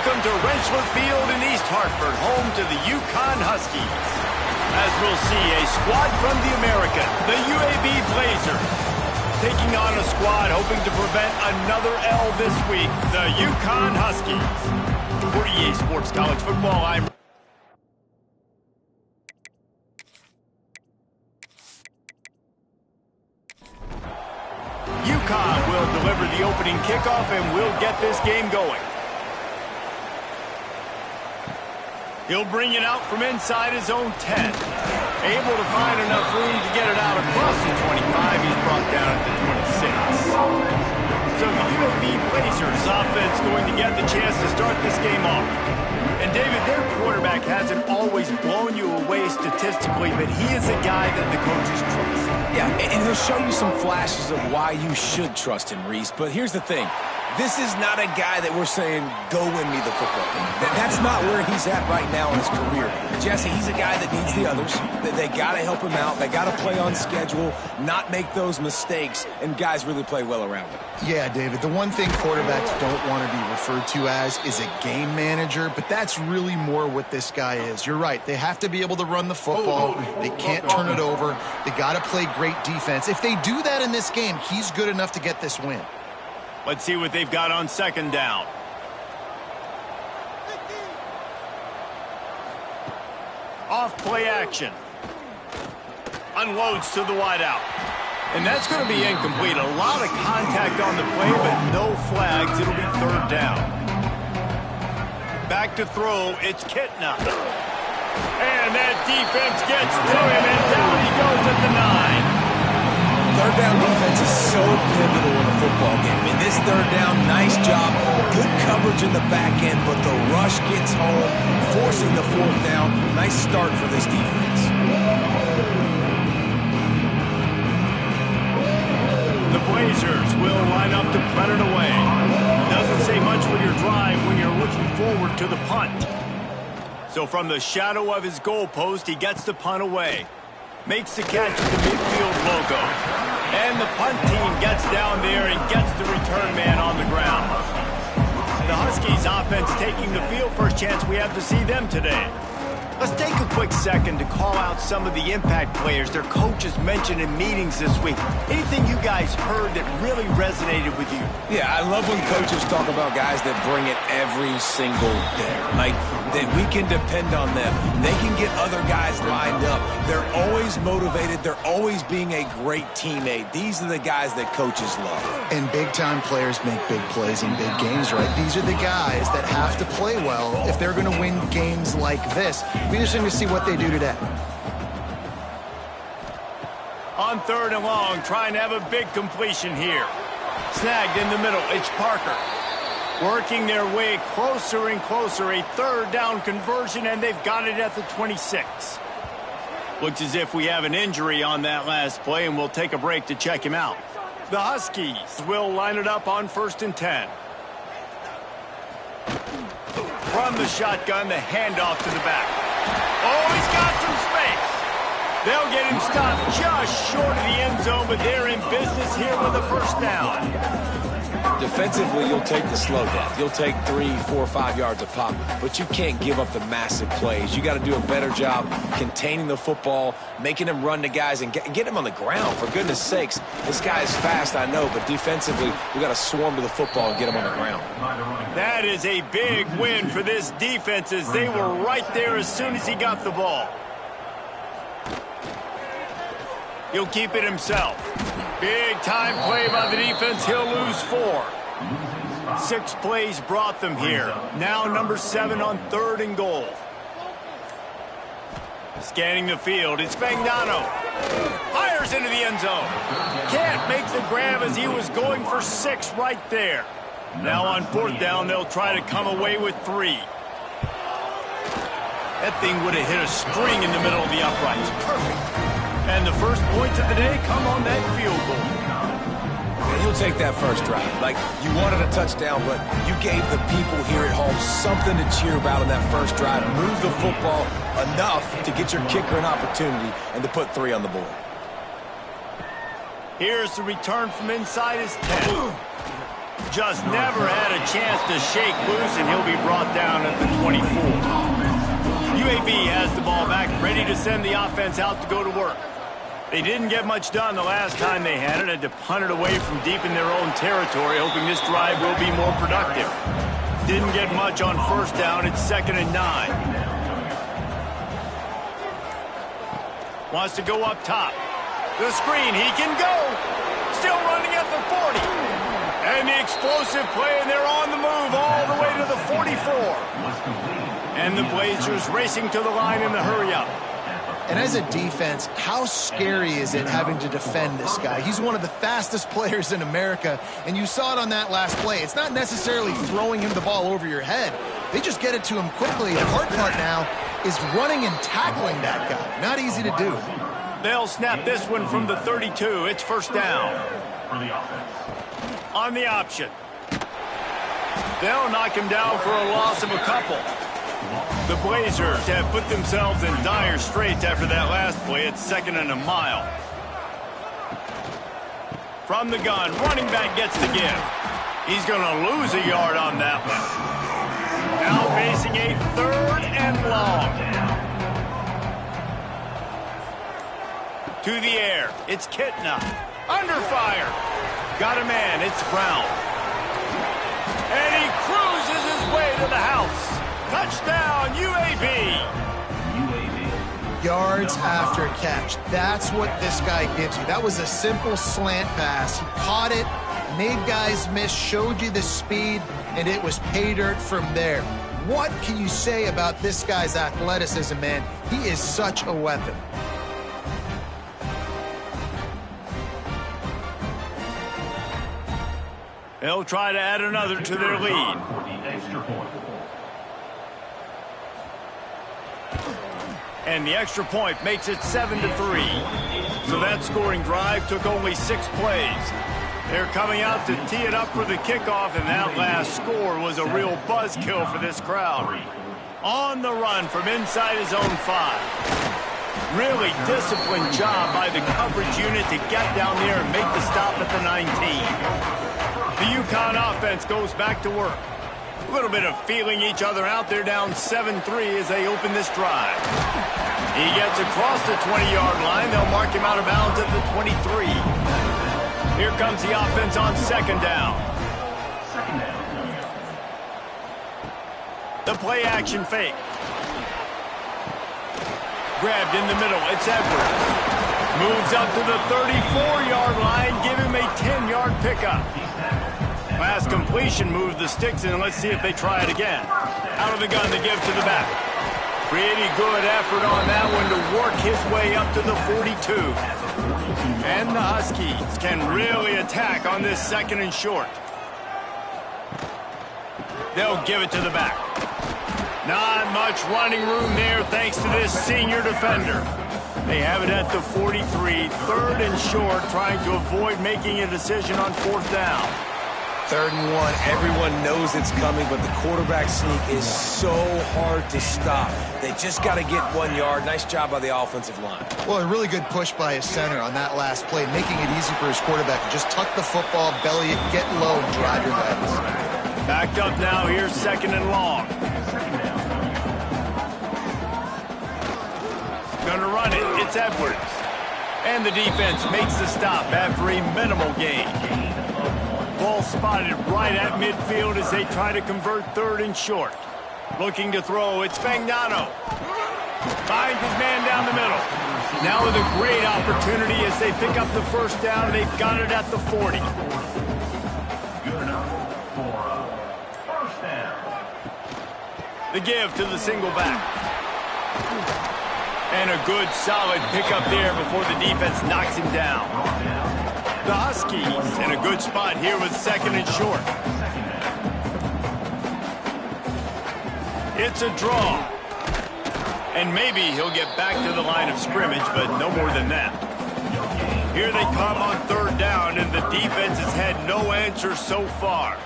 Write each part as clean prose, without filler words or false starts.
Welcome to Rensselaer Field in East Hartford, home to the UConn Huskies. As we'll see, a squad from the American, the UAB Blazers, taking on a squad hoping to prevent another L this week, the UConn Huskies. For EA Sports College Football, I'm UConn will deliver the opening kickoff and will get this game going. He'll bring it out from inside his own 10. Able to find enough room to get it out across the 25. He's brought down at the 26. So the UAB Blazers offense going to get the chance to start this game off. And David, their quarterback hasn't always blown you away statistically, but he is a guy that the coaches trust. Yeah, and he'll show you some flashes of why you should trust him, Reese. But here's the thing. This is not a guy that we're saying, go win me the football game. That's not where he's at right now in his career. Jesse, he's a guy that needs the others. They got to help him out. They got to play on schedule, not make those mistakes, and guys really play well around him. Yeah, David, the one thing quarterbacks don't want to be referred to as is a game manager, but that's really more what this guy is. You're right. They have to be able to run the football. They can't turn it over. They got to play great defense. If they do that in this game, he's good enough to get this win. Let's see what they've got on second down. Off play action. Unloads to the wideout. And that's going to be incomplete. A lot of contact on the play, but no flags. It'll be third down. Back to throw. It's Kitna. And that defense gets to him, and down he goes at the 9. Third down defense is so pivotal in a football game. In this third down, nice job. Good coverage in the back end, but the rush gets home, forcing the fourth down. Nice start for this defense. The Blazers will line up to punt it away. Doesn't say much for your drive when you're looking forward to the punt. So from the shadow of his goalpost, he gets the punt away. Makes the catch at the midfield logo. And the punt team gets down there and gets the return man on the ground. The Huskies offense taking the field. First chance we have to see them today. Let's take a quick second to call out some of the impact players their coaches mentioned in meetings this week. Anything you guys heard that really resonated with you? Yeah, I love when coaches talk about guys that bring it every single day. Like, that we can depend on them. They can get other guys lined up. They're always motivated. They're always being a great teammate. These are the guys that coaches love. And big-time players make big plays in big games, right? These are the guys that have to play well if they're going to win games like this. We just need to see what they do today. On third and long, trying to have a big completion here. Snagged in the middle, it's Parker. Working their way closer and closer, a third down conversion, and they've got it at the 26. Looks as if we have an injury on that last play, and we'll take a break to check him out. The Huskies will line it up on 1st and 10. From the shotgun, the handoff to the back. Oh, he's got some space. They'll get him stopped just short of the end zone, but they're in business here with a first down. Defensively, you'll take the slow down. You'll take 3, 4, 5 yards of pop, but you can't give up the massive plays. You got to do a better job containing the football, making him run to guys, and get him on the ground, for goodness sakes. This guy is fast, I know, but defensively, we got to swarm to the football and get him on the ground. That is a big win for this defense, as they were right there as soon as he got the ball. He'll keep it himself. Big time play by the defense. He'll lose 4. 6 plays brought them here. Now number 7 on 3rd and goal. Scanning the field. It's Fagnano. Fires into the end zone. Can't make the grab as he was going for 6 right there. Now on 4th down, they'll try to come away with 3. That thing would have hit a string in the middle of the uprights. Perfect. And the first points of the day come on that field goal. And you'll take that first drive. Like, you wanted a touchdown, but you gave the people here at home something to cheer about in that first drive. Move the football enough to get your kicker an opportunity and to put 3 on the board. Here's the return from inside his 10. Just never had a chance to shake loose, and he'll be brought down at the 24. UAB has the ball back, ready to send the offense out to go to work. They didn't get much done the last time they had it, had to punt it away from deep in their own territory, hoping this drive will be more productive. Didn't get much on first down. It's 2nd and 9. Wants to go up top. The screen, he can go. Still running at the 40. And the explosive play, and they're on the move all the way to the 44. And the Blazers racing to the line in the hurry-up. And as a defense, how scary is it having to defend this guy? He's one of the fastest players in America, and you saw it on that last play. It's not necessarily throwing him the ball over your head. They just get it to him quickly. The hard part now is running and tackling that guy. Not easy to do. They'll snap this one from the 32. It's first down. On the option. They'll knock him down for a loss of a couple. The Blazers have put themselves in dire straits after that last play. It's 2nd and a mile. From the gun, running back gets the give. He's going to lose a yard on that one. Now facing a 3rd and long. To the air, it's Kitna. Under fire. Got a man, it's Brown. And he cruises his way to the house. Touchdown, UAB. Yards after catch. That's what this guy gives you. That was a simple slant pass. He caught it, made guys miss, showed you the speed, and it was pay dirt from there. What can you say about this guy's athleticism, man? He is such a weapon. They'll try to add another to their lead. And the extra point makes it 7-3. So that scoring drive took only 6 plays. They're coming out to tee it up for the kickoff, and that last score was a real buzzkill for this crowd. On the run from inside his own 5. Really disciplined job by the coverage unit to get down there and make the stop at the 19. The UConn offense goes back to work. A little bit of feeling each other out. They're down 7-3 as they open this drive. He gets across the 20-yard line. They'll mark him out of bounds at the 23. Here comes the offense on 2nd down. The play action fake. Grabbed in the middle. It's Edwards. Moves up to the 34-yard line. Give him a 10-yard pickup. Last completion moved the sticks in. Let's see if they try it again. Out of the gun to give to the back. Pretty good effort on that one to work his way up to the 42. And the Huskies can really attack on this 2nd and short. They'll give it to the back. Not much running room there thanks to this senior defender. They have it at the 43, 3rd and short, trying to avoid making a decision on 4th down. 3rd and 1, everyone knows it's coming, but the quarterback sneak is so hard to stop. They just got to get 1 yard. Nice job by the offensive line. Well, a really good push by his center on that last play, making it easy for his quarterback to just tuck the football, belly it, get low, and drive your legs. Backed up now, here's 2nd and long. Gonna run it, it's Edwards. And the defense makes the stop after a minimal gain. Ball spotted right at midfield as they try to convert 3rd and short. Looking to throw, it's Fagnano. Finds his man down the middle. Now with a great opportunity as they pick up the 1st down. They've got it at the 40. Good enough for a 1st down. The give to the single back. And a good solid pickup there before the defense knocks him down. The Huskies in a good spot here with 2nd and short. It's a draw. And maybe he'll get back to the line of scrimmage, but no more than that. Here they come on 3rd down, and the defense has had no answer so far.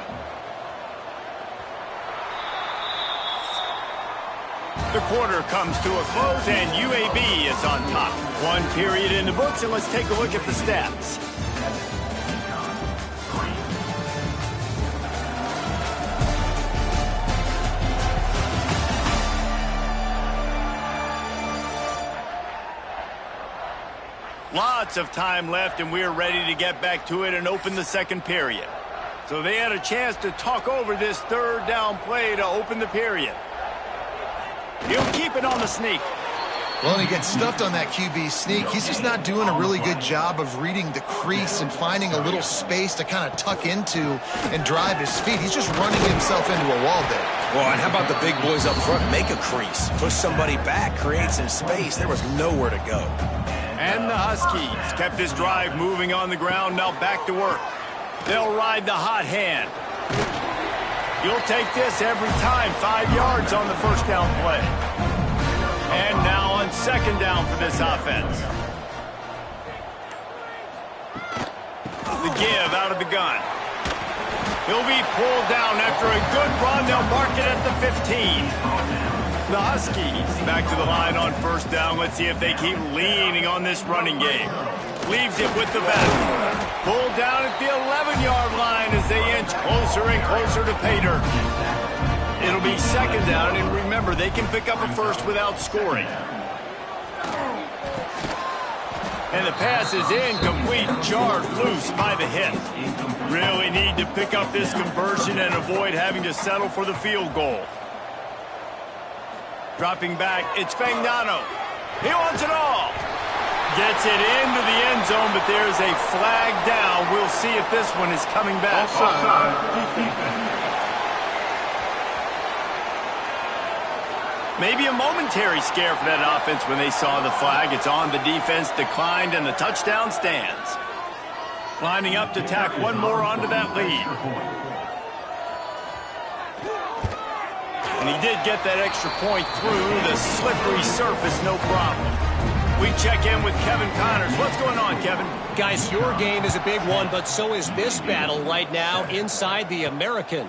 The quarter comes to a close, and UAB is on top. 1 period in the books, and let's take a look at the stats. Lots of time left, and we're ready to get back to it and open the second period. So they had a chance to talk over this third down play to open the period. He'll keep it on the sneak. Well, and he gets stuffed on that QB sneak. He's just not doing a really good job of reading the crease and finding a little space to kind of tuck into and drive his feet. He's just running himself into a wall there. Well, and how about the big boys up front? Make a crease. Push somebody back. Create some space. There was nowhere to go. And the Huskies kept this drive moving on the ground. Now back to work. They'll ride the hot hand. You'll take this every time. 5 yards on the first down play. And now on second down for this offense. The give out of the gun. He'll be pulled down after a good run. They'll mark it at the 15. The Huskies back to the line on first down. Let's see if they keep leaning on this running game. Leaves it with the back. Pulled down at the 11-yard line as they inch closer and closer to pay dirt. It'll be second down, and remember, they can pick up a first without scoring. And the pass is incomplete, jarred loose by the hit. Really need to pick up this conversion and avoid having to settle for the field goal. Dropping back, it's Fagnano. He wants it all. Gets it into the end zone, but there's a flag down. We'll see if this one is coming back. Maybe a momentary scare for that offense when they saw the flag. It's on, the defense declined, and the touchdown stands. Lining up to tack one more onto that lead. And he did get that extra point through the slippery surface, no problem. We check in with Kevin Connors. What's going on, Kevin? Guys, your game is a big one, but so is this battle right now inside the American.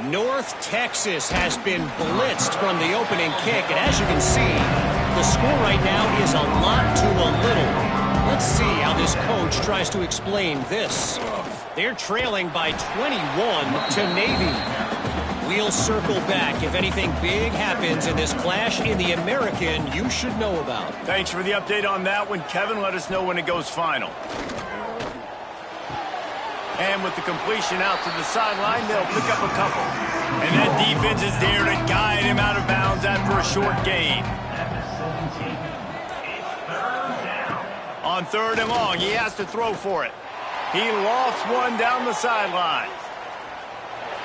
North Texas has been blitzed from the opening kick, and as you can see, the score right now is a lot to a little. Let's see how this coach tries to explain this. They're trailing by 21 to Navy. We'll circle back if anything big happens in this clash in the American you should know about. Thanks for the update on that one, Kevin. Let us know when it goes final. And with the completion out to the sideline, they'll pick up a couple. And that defense is there to guide him out of bounds after a short gain. On third and long, he has to throw for it. He lofts one down the sideline.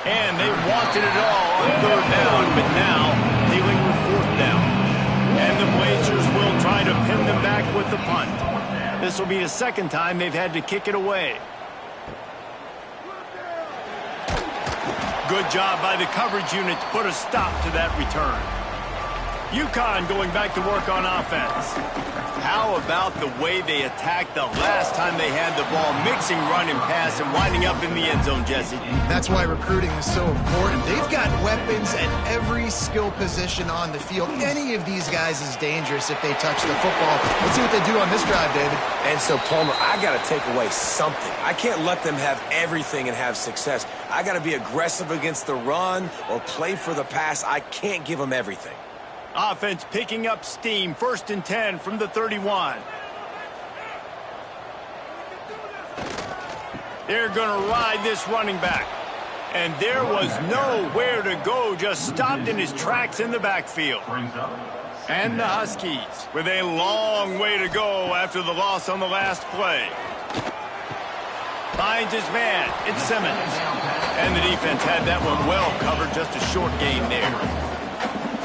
And they wanted it all on third down, but now dealing with fourth down. And the Blazers will try to pin them back with the punt. This will be the second time they've had to kick it away. Good job by the coverage unit to put a stop to that return. UConn going back to work on offense. How about the way they attacked the last time they had the ball, mixing run and pass and winding up in the end zone, Jesse? That's why recruiting is so important. They've got weapons at every skill position on the field. Any of these guys is dangerous if they touch the football. Let's see what they do on this drive, David. And so, Palmer, I got to take away something. I can't let them have everything and have success. I got to be aggressive against the run or play for the pass. I can't give them everything. Offense picking up steam. 1st and 10 from the 31. They're going to ride this running back. And there was nowhere to go, just stopped in his tracks in the backfield. And the Huskies with a long way to go after the loss on the last play. Finds his man. It's Simmons. And the defense had that one well covered, just a short gain there.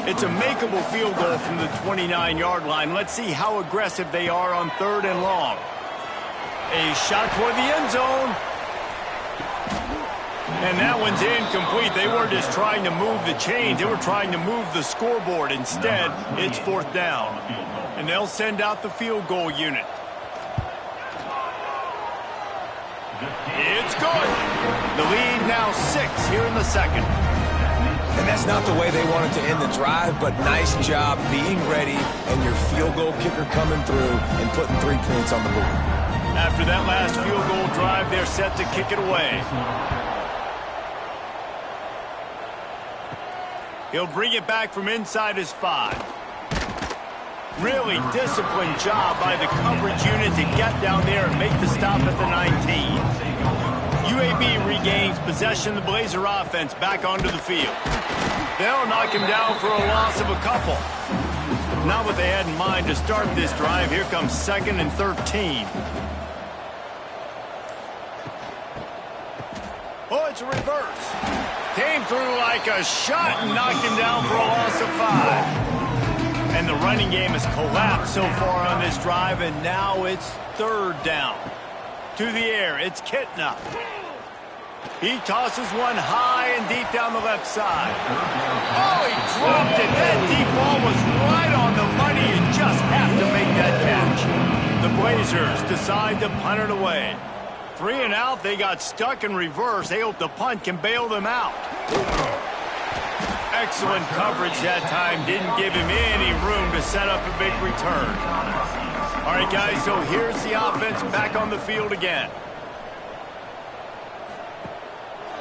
It's a makeable field goal from the 29-yard line. Let's see how aggressive they are on third and long. A shot toward the end zone. And that one's incomplete. They weren't just trying to move the chains. They were trying to move the scoreboard. Instead, it's fourth down. And they'll send out the field goal unit. It's good. The lead now 6 here in the second. And that's not the way they wanted to end the drive, but nice job being ready and your field goal kicker coming through and putting 3 points on the board. After that last field goal drive, they're set to kick it away. He'll bring it back from inside his 5. Really disciplined job by the coverage unit to get down there and make the stop at the 19. UAB regains possession of the Blazer offense back onto the field. They'll knock him down for a loss of a couple. Not what they had in mind to start this drive. Here comes 2nd and 13. Oh, it's a reverse. Came through like a shot and knocked him down for a loss of 5. And the running game has collapsed so far on this drive, and now it's 3rd down. To the air, it's Kitna. He tosses one high and deep down the left side. Oh, he dropped it. That deep ball was right on the money. You just have to make that catch. The Blazers decide to punt it away. 3 and out, they got stuck in reverse. They hope the punt can bail them out. Excellent coverage that time. Didn't give him any room to set up a big return. All right, guys, so here's the offense back on the field again.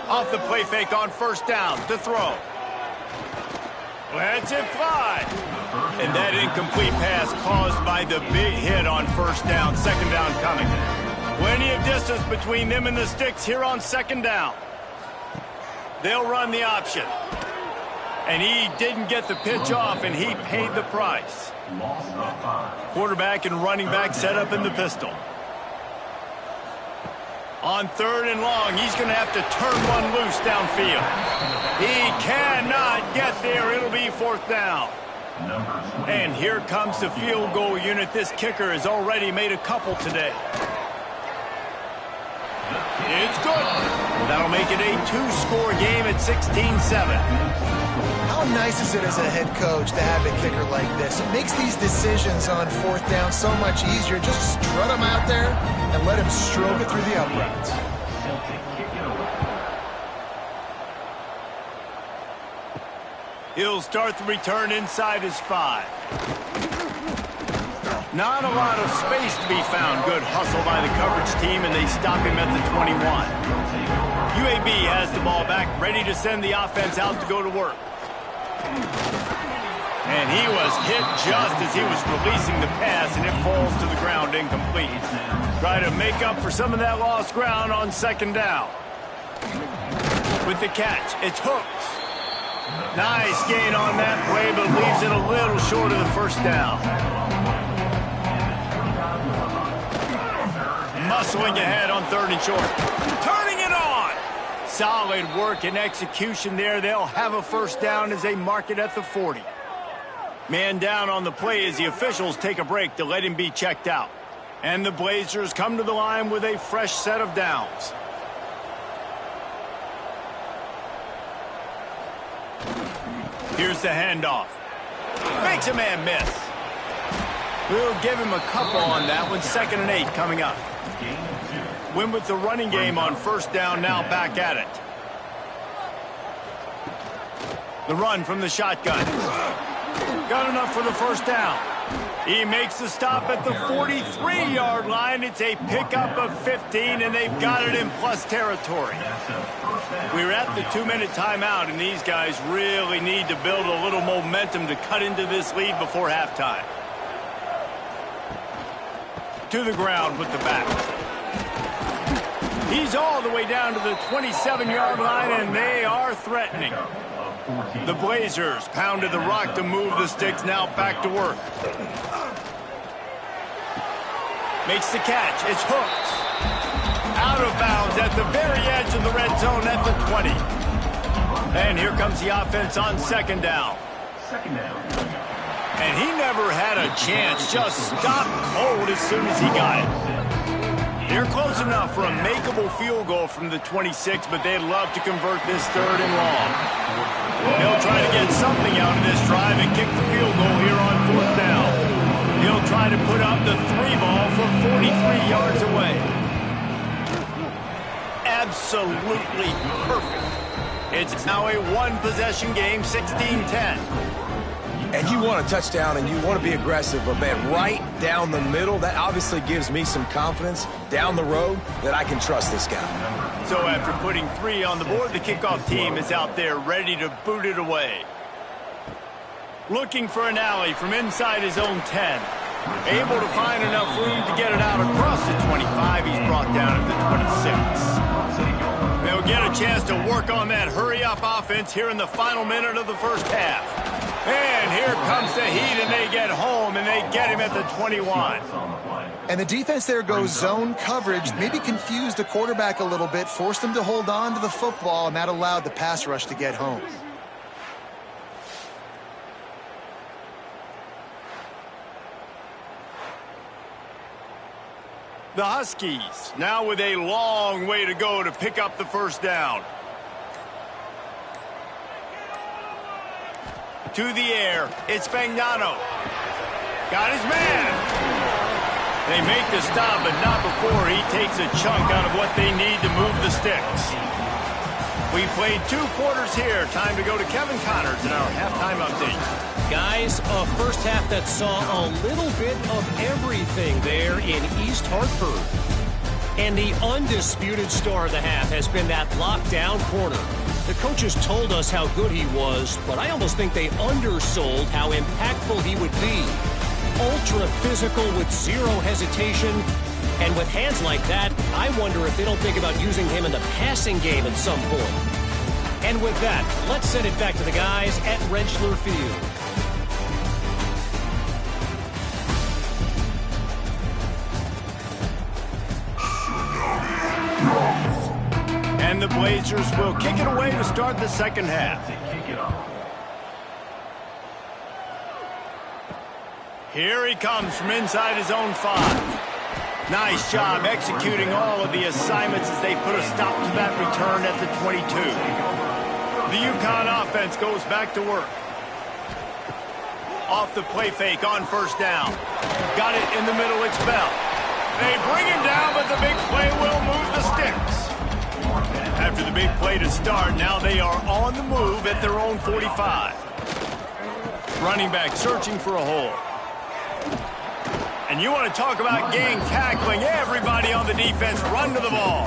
Off the play fake on 1st down to throw. Lets it fly. And that incomplete pass caused by the big hit on 1st down. 2nd down coming. Plenty of distance between them and the sticks here on 2nd down. They'll run the option. And he didn't get the pitch off, and he paid the price. Quarterback and running back set up in the pistol. On 3rd and long, he's going to have to turn one loose downfield. He cannot get there. It'll be 4th down. And here comes the field goal unit. This kicker has already made a couple today. It's good. That'll make it a 2-score game at 16-7. How nice is it as a head coach to have a kicker like this? It makes these decisions on 4th down so much easier. Just strut him out there and let him stroke it through the uprights. He'll start the return inside his 5. Not a lot of space to be found. Good hustle by the coverage team, and they stop him at the 21. UAB has the ball back, ready to send the offense out to go to work. And he was hit just as he was releasing the pass, and it falls to the ground incomplete. Try to make up for some of that lost ground on 2nd down. With the catch, it's Hooks. Nice gain on that play, but leaves it a little short of the 1st down. Muscling ahead on 3rd and short. Turning it on! Solid work and execution there. They'll have a 1st down as they mark it at the 40. Man down on the play as the officials take a break to let him be checked out. And the Blazers come to the line with a fresh set of downs. Here's the handoff. Makes a man miss. We'll give him a couple on that one. 2nd and 8 coming up. Win with the running game on 1st down, now back at it. The run from the shotgun. Got enough for the 1st down. He makes the stop at the 43-yard line. It's a pickup of 15, and they've got it in plus territory. We're at the 2-minute timeout, and these guys really need to build a little momentum to cut into this lead before halftime. To the ground with the back. He's all the way down to the 27-yard line, and they are threatening. The Blazers pounded the rock to move the sticks, now back to work. Makes the catch. It's Hooks. Out of bounds at the very edge of the red zone at the 20. And here comes the offense on 2nd down. And he never had a chance. Just stopped cold as soon as he got it. They're close enough for a makeable field goal from the 26, but they'd love to convert this 3rd and long. They'll try to get something out of this drive and kick the field goal here on 4th down. He'll try to put up the 3 ball from 43 yards away. Absolutely perfect. It's now a 1-possession game, 16-10. And you want a touchdown and you want to be aggressive, but man, right down the middle, that obviously gives me some confidence down the road that I can trust this guy. So after putting 3 on the board, the kickoff team is out there ready to boot it away. Looking for an alley from inside his own 10. Able to find enough room to get it out across the 25. He's brought down to the 26. They'll get a chance to work on that hurry-up offense here in the final minute of the first half. And here comes the heat, and they get home, and they get him at the 21. And the defense there goes zone coverage, maybe confused the quarterback a little bit, forced him to hold on to the football, and that allowed the pass rush to get home. The Huskies now with a long way to go to pick up the first down. To the air, it's Fagnano. Got his man. They make the stop, but not before he takes a chunk out of what they need to move the sticks. We played 2 quarters here. Time to go to Kevin Connors in our halftime update. Guys, a first half that saw a little bit of everything there in East Hartford. And the undisputed star of the half has been that lockdown corner. The coaches told us how good he was, but I almost think they undersold how impactful he would be. Ultra physical with zero hesitation. And with hands like that, I wonder if they don't think about using him in the passing game at some point. And with that, let's send it back to the guys at Rentschler Field. And the Blazers will kick it away to start the second half. Here he comes from inside his own 5. Nice job executing all of the assignments as they put a stop to that return at the 22. The UConn offense goes back to work. Off the play fake on first down. Got it in the middle, it's Bell. They bring him down, but the big play will move the sticks. After the big play to start, now they are on the move at their own 45. Running back searching for a hole. And you want to talk about gang tackling, everybody on the defense run to the ball.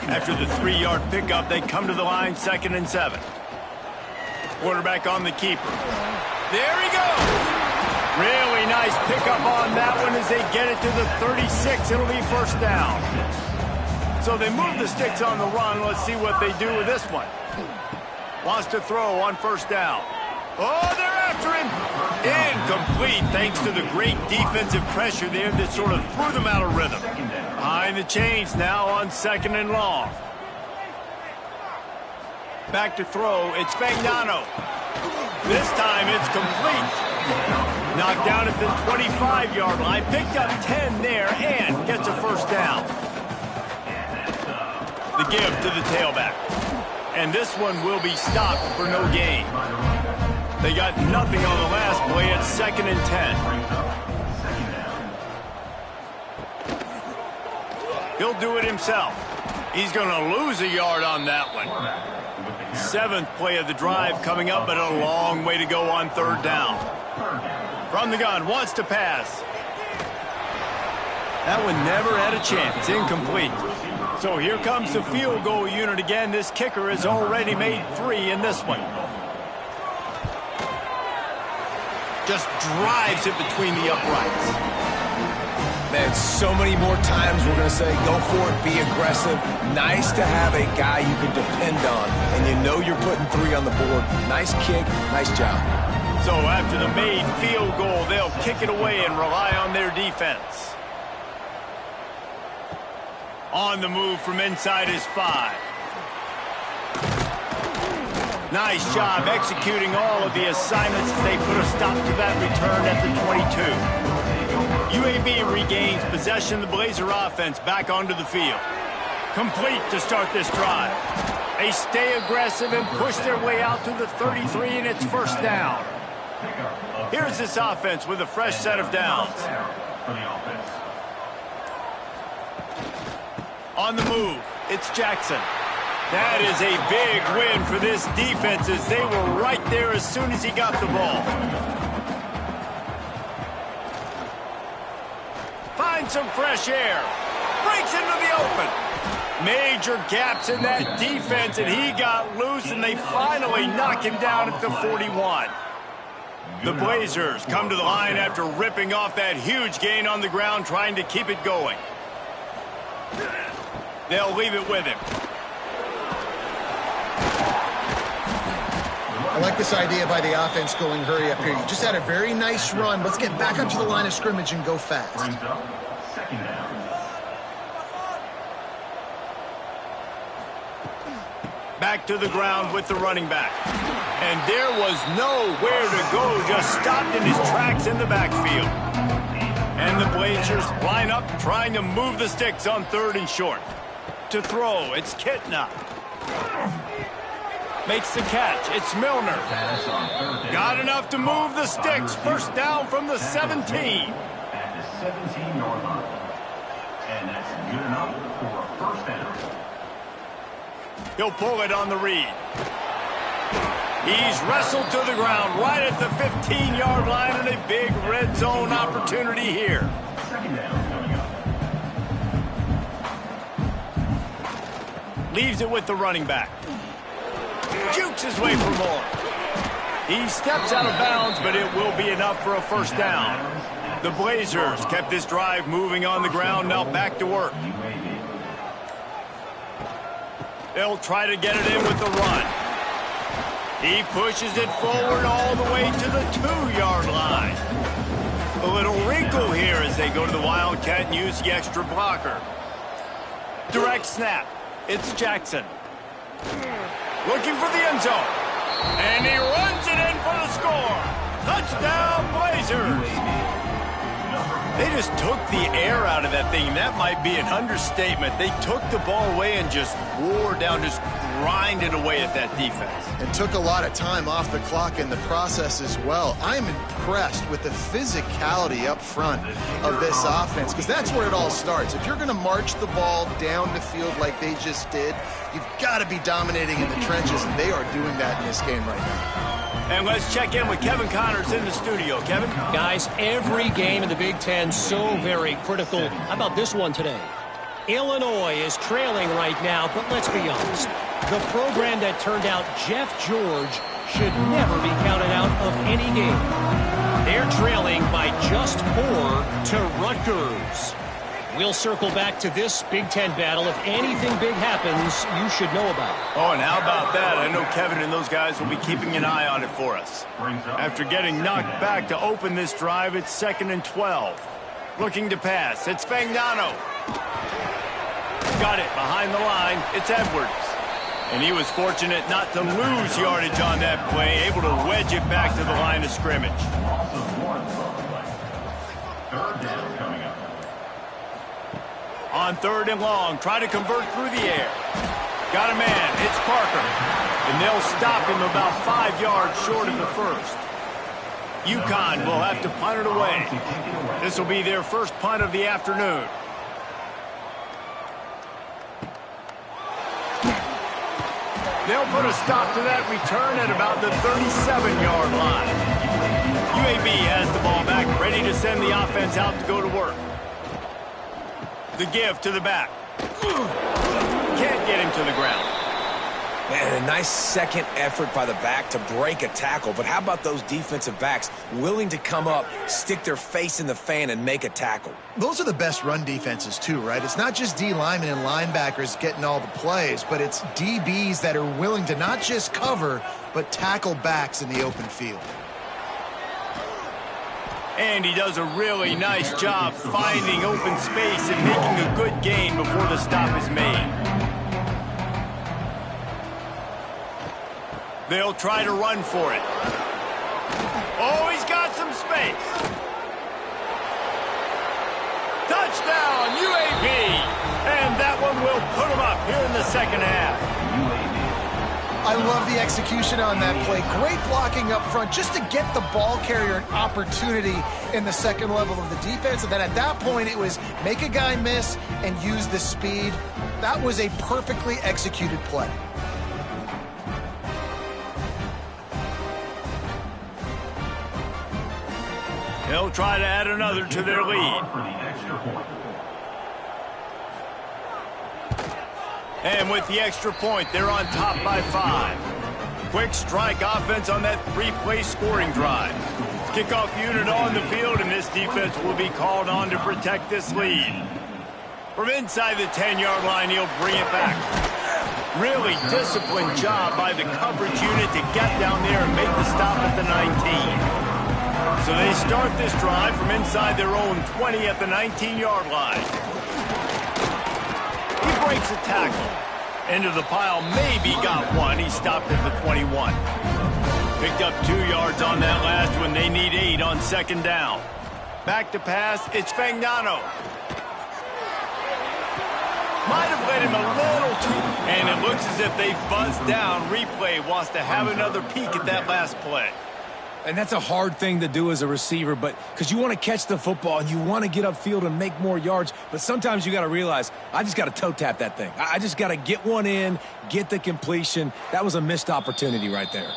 After the 3-yard pickup, they come to the line, 2nd and 7. Quarterback on the keeper. There he goes. Really nice pickup on that one as they get it to the 36. It'll be first down. So they move the sticks on the run. Let's see what they do with this one. Wants to throw on first down. Oh, they're after him. Incomplete thanks to the great defensive pressure there that sort of threw them out of rhythm. Behind the chains now on 2nd and long. Back to throw. It's Fagnano. This time it's complete. Knocked down at the 25-yard line. Picked up 10 there and gets a first down. The give to the tailback. And this one will be stopped for no gain. They got nothing on the last play at 2nd and 10. He'll do it himself. He's going to lose a yard on that one. 7th play of the drive coming up, but a long way to go on 3rd down. From the gun, wants to pass. That one never had a chance. Incomplete. So here comes the field goal unit again. This kicker has already made 3 in this one. Just drives it between the uprights. Man, so many more times we're going to say, go for it, be aggressive. Nice to have a guy you can depend on, and you know you're putting 3 on the board. Nice kick, nice job. So after the made field goal, they'll kick it away and rely on their defense. On the move from inside his 5. Nice job executing all of the assignments as they put a stop to that return at the 22. UAB regains possession of the Blazer offense back onto the field. Complete to start this drive. They stay aggressive and push their way out to the 33, and it's first down. Here's this offense with a fresh set of downs. On the move, it's Jackson. That is a big win for this defense as they were right there as soon as he got the ball. Finds some fresh air. Breaks into the open. Major gaps in that defense, and he got loose, and they finally knock him down at the 41. The Blazers come to the line after ripping off that huge gain on the ground, trying to keep it going. They'll leave it with him. I like this idea by the offense going hurry up here. You just had a very nice run. Let's get back up to the line of scrimmage and go fast. Brings up second down. Back to the ground with the running back. And there was nowhere to go, just stopped in his tracks in the backfield. And the Blazers line up, trying to move the sticks on 3rd and short. To throw, it's Kitna. Makes the catch, it's Milner. Got enough to move the sticks. First down from the 17. At the 17-yard line. And that's good enough for a first down. He'll pull it on the read. He's wrestled to the ground right at the 15-yard line, and a big red zone opportunity here. Second down coming up. Leaves it with the running back. Jukes his way for more. He steps out of bounds, but it will be enough for a first down. The Blazers kept this drive moving on the ground, now back to work. UAB. They'll try to get it in with the run. He pushes it forward all the way to the 2-yard line. A little wrinkle here as they go to the Wildcat and use the extra blocker. Direct snap. It's Jackson. Looking for the end zone. And he runs it in for the score. Touchdown, Blazers. They just took the air out of that thing. That might be an understatement. They took the ball away and just wore down, just grinded away at that defense. And took a lot of time off the clock in the process as well. I'm impressed with the physicality up front of this offense, because that's where it all starts. If you're going to march the ball down the field like they just did, you've got to be dominating in the trenches, and they are doing that in this game right now. And let's check in with Kevin Connors in the studio. Kevin? Guys, every game in the Big Ten so very critical. How about this one today? Illinois is trailing right now, but let's be honest. The program that turned out Jeff George should never be counted out of any game. They're trailing by just 4 to Rutgers. We'll circle back to this Big Ten battle. If anything big happens, you should know about it. Oh, and how about that? I know Kevin and those guys will be keeping an eye on it for us. After getting knocked back to open this drive, it's 2nd and 12. Looking to pass. It's Fagnano. Got it behind the line. It's Edwards. And he was fortunate not to lose yardage on that play, able to wedge it back to the line of scrimmage. Third down coming up. On 3rd and long, try to convert through the air. Got a man, it's Parker. And they'll stop him about 5 yards short of the first. UConn will have to punt it away. This will be their first punt of the afternoon. They'll put a stop to that return at about the 37-yard line. UAB has the ball back, ready to send the offense out to go to work. The give to the back. Can't get him to the ground. Man, a nice second effort by the back to break a tackle. But how about those defensive backs willing to come up, stick their face in the fan, and make a tackle? Those are the best run defenses too, right? It's not just D linemen and linebackers getting all the plays, but it's DBs that are willing to not just cover, but tackle backs in the open field. And he does a really nice job finding open space and making a good gain before the stop is made. They'll try to run for it. Oh, he's got some space. Touchdown, UAB! And that one will put him up here in the second half. I love the execution on that play. Great blocking up front just to get the ball carrier an opportunity in the second level of the defense. And then at that point, it was make a guy miss and use the speed. That was a perfectly executed play. They'll try to add another to their lead. And with the extra point, they're on top by 5. Quick strike offense on that three-play scoring drive. Kickoff unit on the field, and this defense will be called on to protect this lead. From inside the 10-yard line, he'll bring it back. Really disciplined job by the coverage unit to get down there and make the stop at the 19. So they start this drive from inside their own 20 at the 19-yard line. He breaks a tackle. Into the pile, maybe got one. He stopped at the 21. Picked up 2 yards on that last one. They need 8 on second down. Back to pass, it's Fagnano. Might have let him a little too. And it looks as if they buzzed down. Replay wants to have another peek at that last play. And that's a hard thing to do as a receiver, but because you want to catch the football and you want to get upfield and make more yards, but sometimes you got to realize, I just got to toe tap that thing. I just got to get one in, get the completion. That was a missed opportunity right there.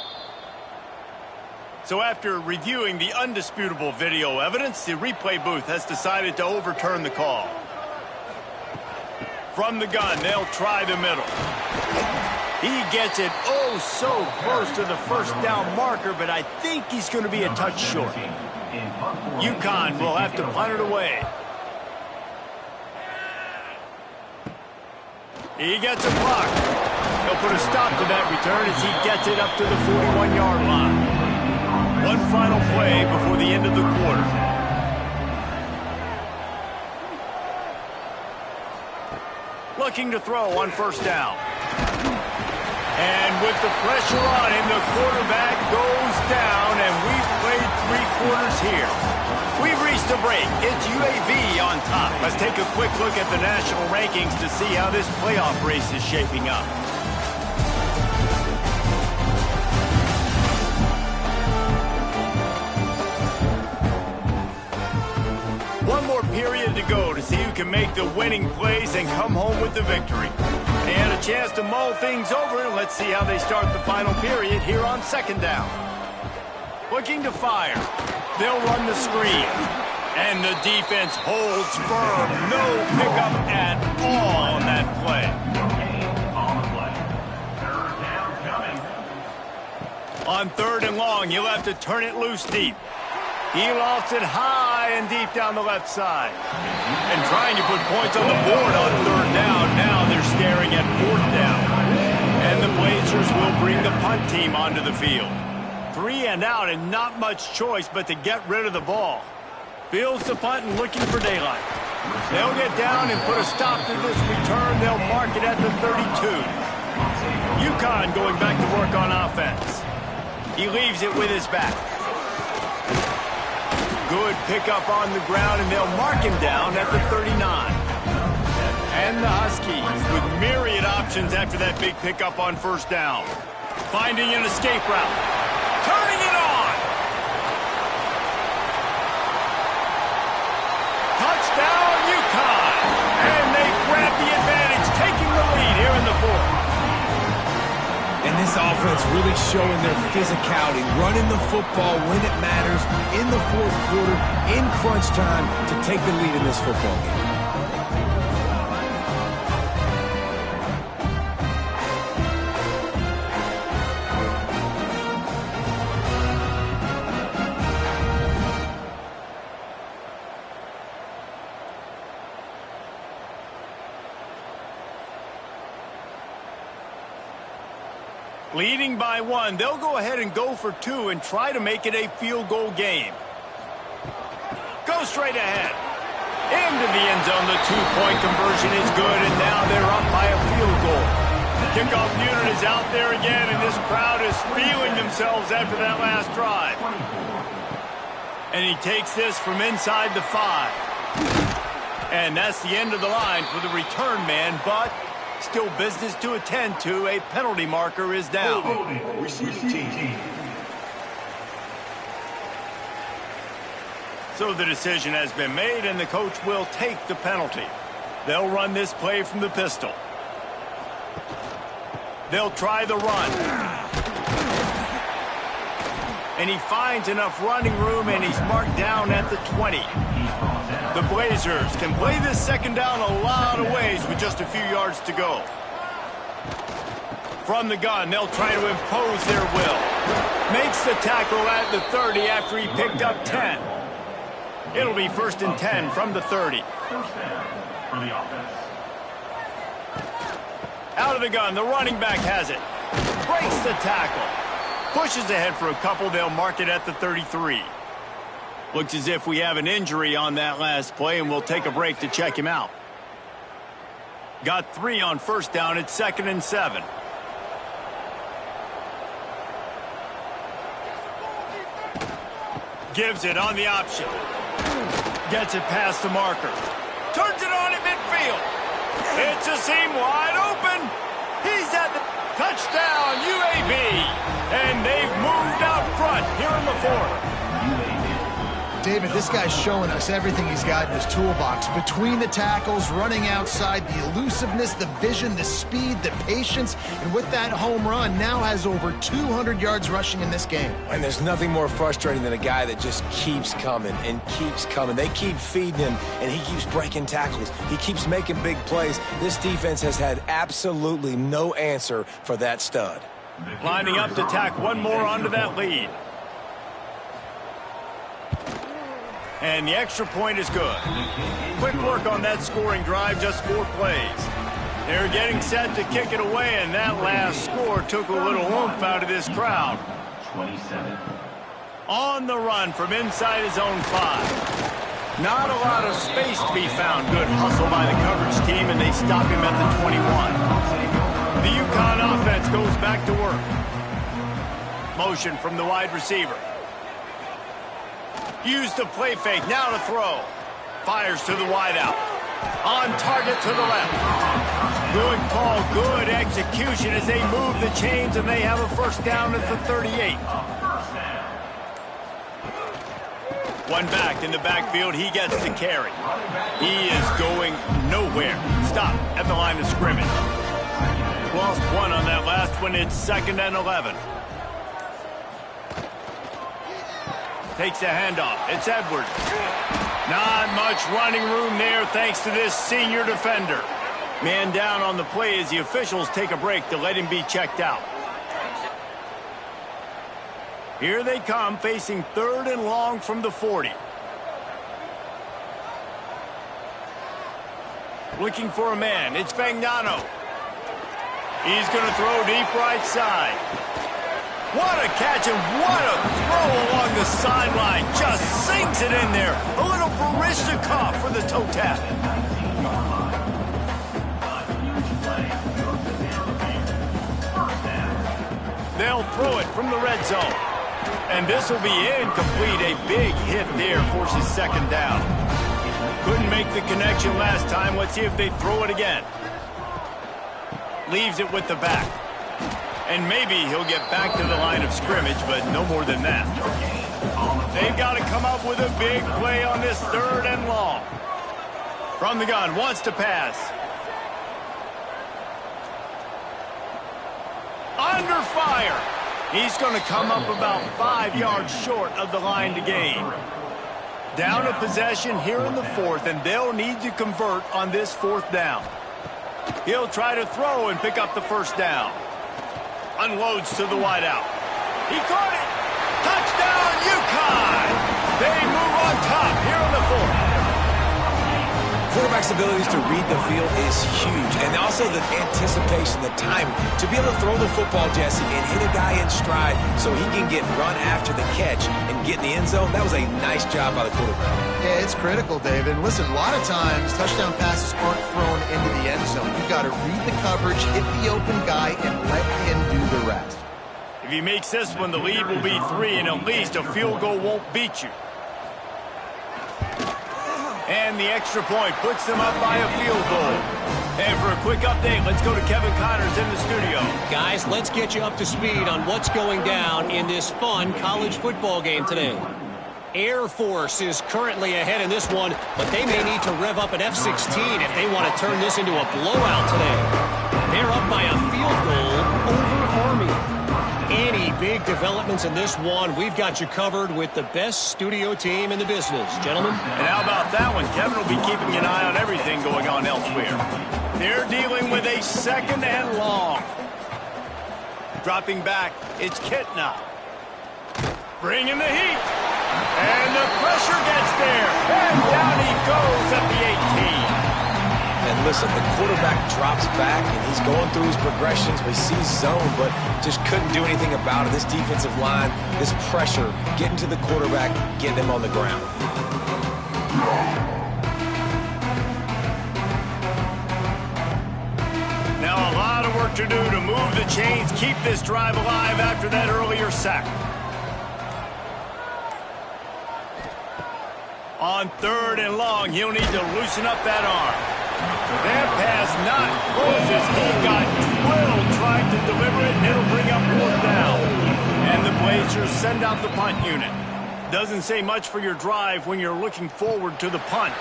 So after reviewing the undisputable video evidence, the replay booth has decided to overturn the call. From the gun, they'll try the middle. He gets it oh so close to the first down marker, but I think he's going to be a touch short. UConn will have to punt it away. He gets a block. He'll put a stop to that return as he gets it up to the 41-yard line. One final play before the end of the quarter. Looking to throw on first down. And with the pressure on him, the quarterback goes down, and we've played 3 quarters here. We've reached a break. It's UAB on top. Let's take a quick look at the national rankings to see how this playoff race is shaping up. One more period to go to see who can make the winning plays and come home with the victory. And a chance to mull things over. Let's see how they start the final period here on second down. Looking to fire. They'll run the screen. And the defense holds firm. No pickup at all on that play. On third and long, you'll have to turn it loose deep. He lofts it high and deep down the left side. And trying to put points on the board on third down. Now they're staring at fourth down. And the Blazers will bring the punt team onto the field. 3 and out and not much choice but to get rid of the ball. Fields the punt and looking for daylight. They'll get down and put a stop to this return. They'll mark it at the 32. UConn going back to work on offense. He leaves it with his back. Good pickup on the ground, and they'll mark him down at the 39. And the Huskies with myriad options after that big pickup on first down. Finding an escape route. Turning it on! Touchdown, UConn! And they grab the advantage, taking the lead here in the fourth. And this offense really showing their physicality, running the football when it matters, in the fourth quarter, in crunch time, to take the lead in this football game. Leading by 1, they'll go ahead and go for 2 and try to make it a field goal game. Go straight ahead. Into the end zone, the 2-point conversion is good, and now they're up by a field goal. Kickoff unit is out there again, and this crowd is feeling themselves after that last drive. And he takes this from inside the 5. And that's the end of the line for the return man, but still business to attend to. A penalty marker is down. So the decision has been made, and the coach will take the penalty. They'll run this play from the pistol. They'll try the run. And he finds enough running room, and he's marked down at the 20. The Blazers can play this second down a lot of ways with just a few yards to go. From the gun, they'll try to impose their will. Makes the tackle at the 30 after he picked up 10. It'll be 1st and 10 from the 30. First down for the offense. Out of the gun, the running back has it. Breaks the tackle. Pushes ahead for a couple, they'll mark it at the 33. Looks as if we have an injury on that last play, and we'll take a break to check him out. Got 3 on 1st down, it's 2nd and 7. Gives it on the option. Gets it past the marker. Turns it on at midfield. It's a seam wide open. He's at the touchdown, UAB. And they've moved out front here in the 4th. David, this guy's showing us everything he's got in his toolbox. Between the tackles, running outside, the elusiveness, the vision, the speed, the patience, and with that home run, now has over 200 yards rushing in this game. And there's nothing more frustrating than a guy that just keeps coming and keeps coming. They keep feeding him, and he keeps breaking tackles. He keeps making big plays. This defense has had absolutely no answer for that stud. Lining up to tack one more onto that lead. And the extra point is good. Quick work on that scoring drive, just 4 plays. They're getting set to kick it away, and that last score took a little oomph out of this crowd. 27. On the run from inside his own 5. Not a lot of space to be found. Good hustle by the coverage team, and they stop him at the 21. The UConn offense goes back to work. Motion from the wide receiver. Used the play fake, now to throw. Fires to the wideout. On target to the left. Good call, good execution as they move the chains, and they have a 1st down at the 38. One back in the backfield, he gets the carry. He is going nowhere. Stop at the line of scrimmage. Lost 1 on that last one, it's 2nd and 11. Takes the handoff. It's Edwards. Not much running room there thanks to this senior defender. Man down on the play as the officials take a break to let him be checked out. Here they come, facing 3rd and long from the 40. Looking for a man. It's Fagnano. He's going to throw deep right side. What a catch and what a throw along the sideline. Just sinks it in there. A little Barishnikov for the toe tap. They'll throw it from the red zone. And this will be incomplete. A big hit there forces 2nd down. Couldn't make the connection last time. Let's see if they throw it again. Leaves it with the back. And maybe he'll get back to the line of scrimmage, but no more than that. They've got to come up with a big play on this 3rd and long. From the gun, wants to pass. Under fire. He's going to come up about 5 yards short of the line to gain. Down a possession here in the 4th, and they'll need to convert on this 4th down. He'll try to throw and pick up the 1st down. Unloads to the wideout. He caught it. Touchdown, UConn. They move on top here in the 4th. Quarterback's abilities to read the field is huge, and also the anticipation, the timing. To be able to throw the football, Jesse, and hit a guy in stride so he can get run after the catch and get in the end zone, that was a nice job by the quarterback. Yeah, it's critical, David. Listen, a lot of times touchdown passes aren't thrown into the end zone. You've got to read the coverage, hit the open guy, and let him do the rest. If he makes this one, the lead will be 3, and at least a field goal won't beat you. And the extra point puts them up by a field goal. And for a quick update, let's go to Kevin Connors in the studio. Guys, let's get you up to speed on what's going down in this fun college football game today. Air Force is currently ahead in this one, but they may need to rev up an F-16 if they want to turn this into a blowout today. They're up by a field goal over Army. Any big developments in this one, we've got you covered with the best studio team in the business, gentlemen. And how about that one? Kevin will be keeping an eye on everything going on elsewhere. They're dealing with a 2nd and long. Dropping back, it's Kitna. Bringing the heat. And the pressure gets there. And down he goes at the 18. And listen, the quarterback drops back, and he's going through his progressions. We see zone, but just couldn't do anything about it. This defensive line, this pressure, getting to the quarterback, getting him on the ground. Now a lot of work to do to move the chains, keep this drive alive after that earlier sack. On 3rd and long, he'll need to loosen up that arm. That pass not closes. He got drilled trying to deliver it, and it'll bring up 4th down. And the Blazers send out the punt unit. Doesn't say much for your drive when you're looking forward to the punt.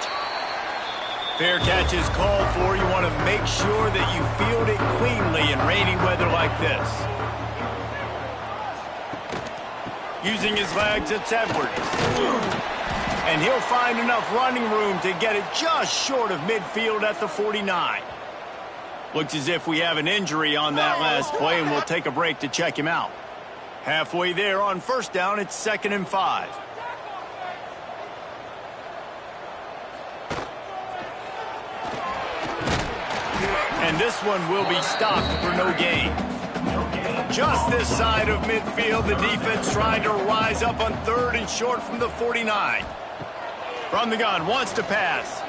Fair catch is called for. You want to make sure that you field it cleanly in rainy weather like this. Using his legs, it's Edwards. And he'll find enough running room to get it just short of midfield at the 49. Looks as if we have an injury on that last play, and we'll take a break to check him out. Halfway there on 1st down, it's 2nd and 5. And this one will be stopped for no gain. Just this side of midfield, the defense trying to rise up on 3rd and short from the 49. From the gun, wants to pass.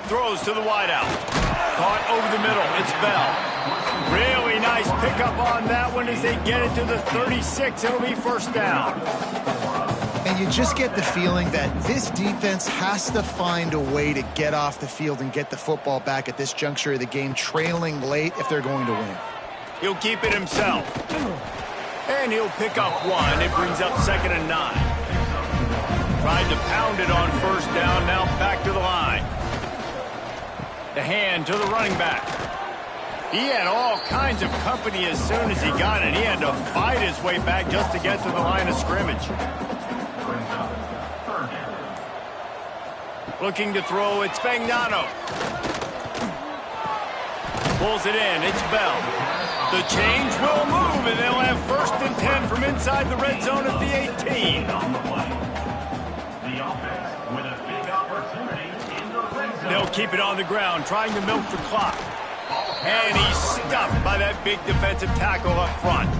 Throws to the wideout. Caught over the middle, it's Bell. Really nice pickup on that one as they get it to the 36. It'll be 1st down. And you just get the feeling that this defense has to find a way to get off the field and get the football back at this juncture of the game, trailing late if they're going to win. He'll keep it himself. And he'll pick up 1. It brings up 2nd and 9. Tried to pound it on 1st down, now back to the line. The hand to the running back. He had all kinds of company as soon as he got it. He had to fight his way back just to get to the line of scrimmage. Looking to throw, it's Fagnano. Pulls it in, it's Bell. The change will move, and they'll have 1st and 10 from inside the red zone at the 18. They'll keep it on the ground, trying to milk the clock. And he's stuffed by that big defensive tackle up front.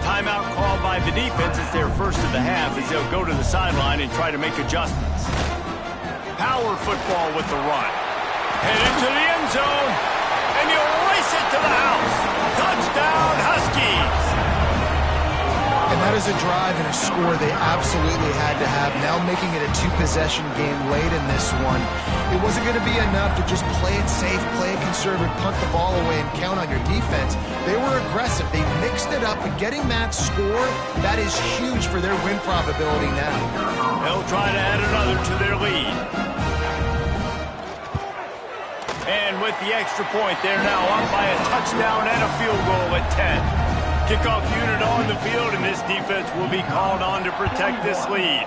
Timeout called by the defense. It's their 1st of the half as they'll go to the sideline and try to make adjustments. Power football with the run. Head into the end zone. And he'll race it to the house. Touchdown, Huskies. And that is a drive and a score they absolutely had to have. Now making it a 2-possession game late in this one. It wasn't going to be enough to just play it safe, play it conservative, punt the ball away, and count on your defense. They were aggressive. They mixed it up, but getting that score, that is huge for their win probability now. They'll try to add another to their lead. And with the extra point, they're now up by a touchdown and a field goal at 10. Kickoff unit on the field, and this defense will be called on to protect this lead.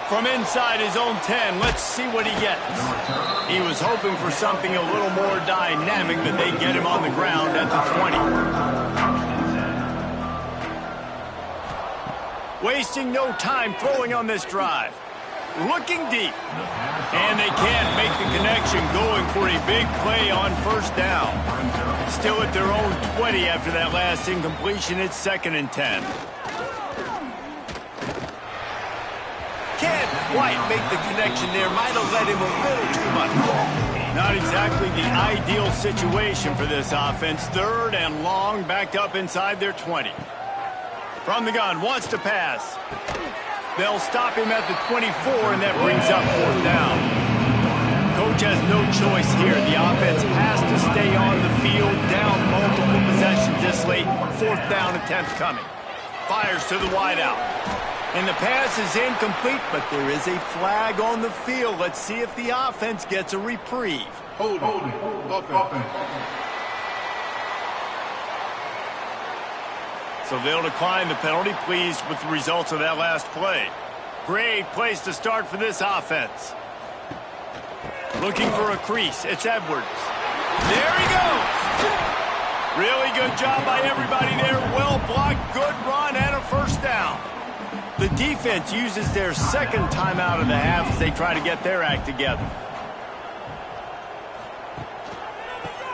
From inside his own 10, let's see what he gets. He was hoping for something a little more dynamic, but they get him on the ground at the 20. Wasting no time throwing on this drive. Looking deep. And they can't make the connection, going for a big play on 1st down. Still at their own 20 after that last incompletion. It's 2nd and 10. Can't quite make the connection there. Might have led him a little too much. Not exactly the ideal situation for this offense. 3rd and long, backed up inside their 20. From the gun, wants to pass. They'll stop him at the 24, and that brings up 4th down. Coach has no choice here. The offense has to stay on the field, down multiple possessions this late. 4th down attempt coming. Fires to the wideout. And the pass is incomplete, but there is a flag on the field. Let's see if the offense gets a reprieve. Hold it. So they'll decline the penalty, pleased with the results of that last play. Great place to start for this offense. Looking for a crease. It's Edwards. There he goes. Really good job by everybody there. Well blocked, good run, and a first down. The defense uses their second timeout of the half as they try to get their act together.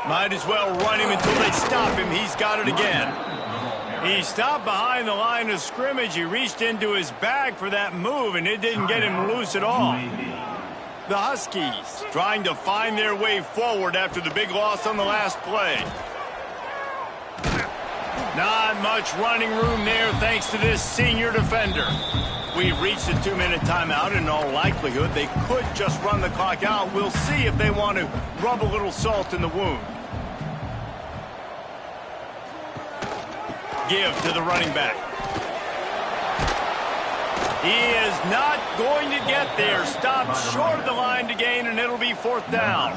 Might as well run him until they stop him. He's got it again. He stopped behind the line of scrimmage. He reached into his bag for that move, and it didn't get him loose at all. The Huskies trying to find their way forward after the big loss on the last play. Not much running room there thanks to this senior defender. We've reached a 2-minute timeout. In all likelihood, they could just run the clock out. We'll see if they want to rub a little salt in the wound. Give to the running back. He is not going to get there. Stopped short of the line to gain, and it'll be fourth down.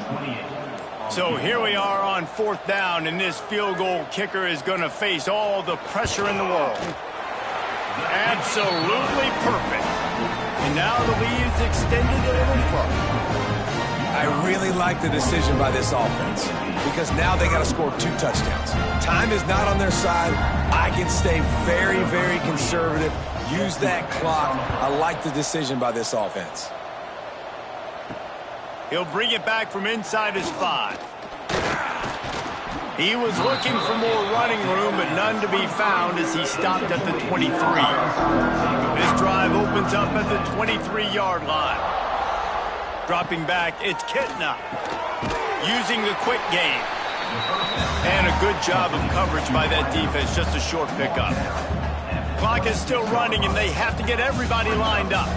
So here we are on fourth down, and this field goal kicker is going to face all the pressure in the world. Absolutely perfect. And now the lead is extended a little further. I really like the decision by this offense because now they got to score 2 touchdowns. Time is not on their side. I can stay very, very conservative. Use that clock. I like the decision by this offense. He'll bring it back from inside his 5. He was looking for more running room, but none to be found as he stopped at the 23. This drive opens up at the 23-yard line. Dropping back, it's Kitna. Using the quick game. And a good job of coverage by that defense, just a short pickup. Clock is still running, and they have to get everybody lined up.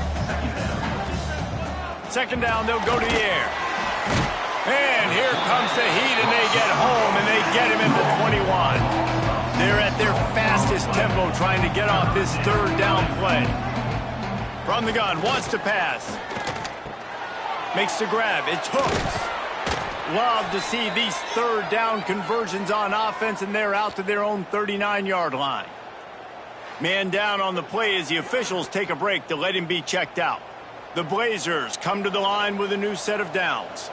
Second down, they'll go to the air. And here comes the heat, and they get home, and they get him at the 21. They're at their fastest tempo trying to get off this third down play. From the gun, wants to pass. Makes the grab. It's hooked. Love to see these third down conversions on offense, and they're out to their own 39-yard line. Man down on the play as the officials take a break to let him be checked out. The Blazers come to the line with a new set of downs.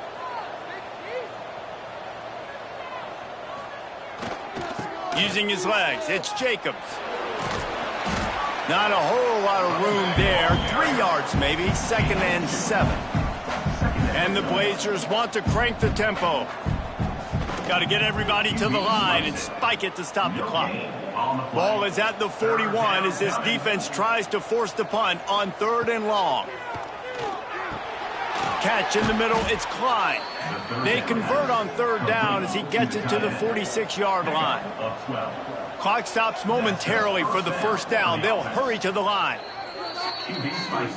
Using his legs, it's Jacobs. Not a whole lot of room there. 3 yards maybe, 2nd and 7. And the Blazers want to crank the tempo. Got to get everybody to the line and spike it to stop the clock. Ball is at the 41 as this defense tries to force the punt on 3rd and long. Catch in the middle, it's Klein. They convert on 3rd down as he gets it to the 46-yard line. Clock stops momentarily for the first down. They'll hurry to the line.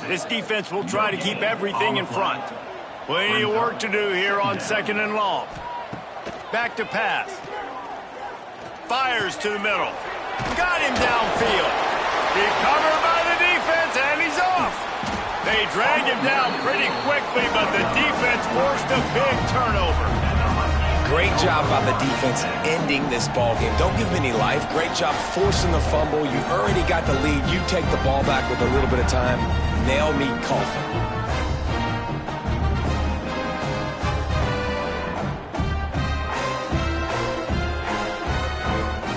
This defense will try to keep everything in front. Plenty of work to do here on 2nd and long. Back to pass. Fires to the middle. Got him downfield. Recovered by the defense, and he's off. They dragged him down pretty quickly, but the defense forced a big turnover. Great job by the defense ending this ball game. Don't give them any life. Great job forcing the fumble. You already got the lead. You take the ball back with a little bit of time. Nail me coffin.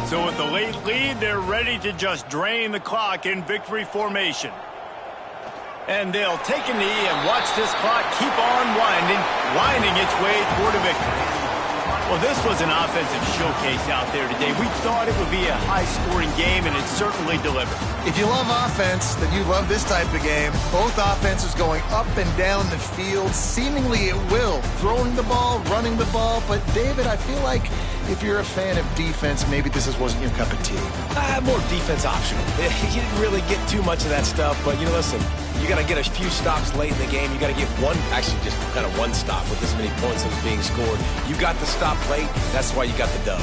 So with the late lead, they're ready to just drain the clock in victory formation. And they'll take a knee and watch this clock keep on winding its way toward a victory. Well, this was an offensive showcase out there today. We thought it would be a high-scoring game, and it certainly delivered. If you love offense, then you love this type of game. Both offenses going up and down the field, seemingly at will. Throwing the ball, running the ball. But, David, I feel like if you're a fan of defense, maybe this wasn't your cup of tea. More defense optional. You didn't really get too much of that stuff, but, listen, you got to get a few stops late in the game. You got to get just kind of one stop with this many points that was being scored. You got the stop late. That's why you got the dub.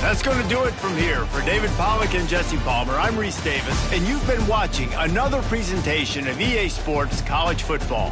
That's going to do it from here. For David Pollack and Jesse Palmer, I'm Reese Davis, and you've been watching another presentation of EA Sports College Football.